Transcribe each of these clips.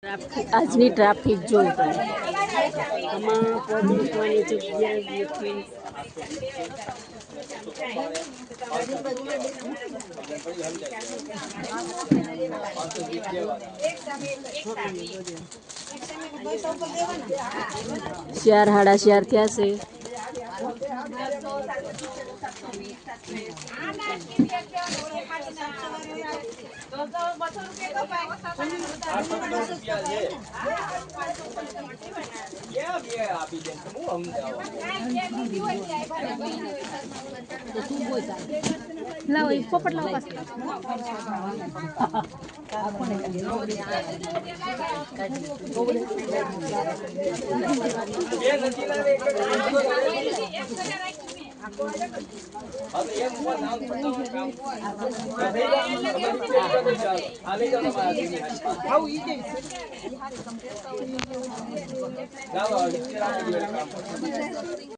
આજની ટ્રાફિક જોઈ તમે આમાં પગ મૂકવાની જગ્યાએ નથી. ચાર સાડા ચાર થયા છે. લાવો પોપટ લાવો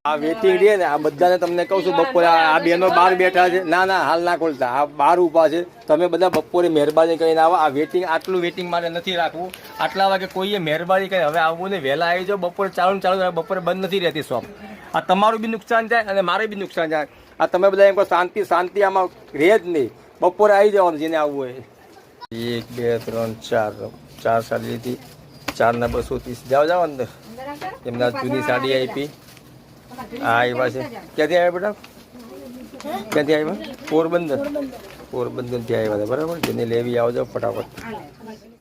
આ વેટિંગ રે ને આ બધાને તમને કહું છું બપોરે આ બેનો બહાર બેઠા છે. ના ના હાલ ના ખોલતા, આ બહાર ઊભા છે. તમે બધા બપોરે મહેરબાની કરીને આવો. આ વેટિંગ આટલું વેટિંગ મારે નથી રાખવું. આટલા વાગે કોઈએ મહેરબાની કરી હવે આવવું ને વહેલા આવી જાઓ. બપોરે ચાલુ બપોરે બંધ નથી રહેતી શોપ. આ તમારું બી નુકસાન જાય અને મારે બી નુકસાન જાય. આ તમે બધા એમ કહો શાંતિ શાંતિ આમાં રહે જ નહીં. બપોરે આવી જવાનું જેને આવવું હોય. 1 2 3 4 સાડી લીધી. 4 ના 230. જાઓ અંદર. એમના જૂની સાડી આપી. આ આવ્યા છે. ક્યાંથી આવ્યા બેટા? ક્યાંથી આવ્યા? પોરબંદર. પોરબંદરથી આવ્યા હતા બરાબર. જેને લેવી આવજો ફટાફટ.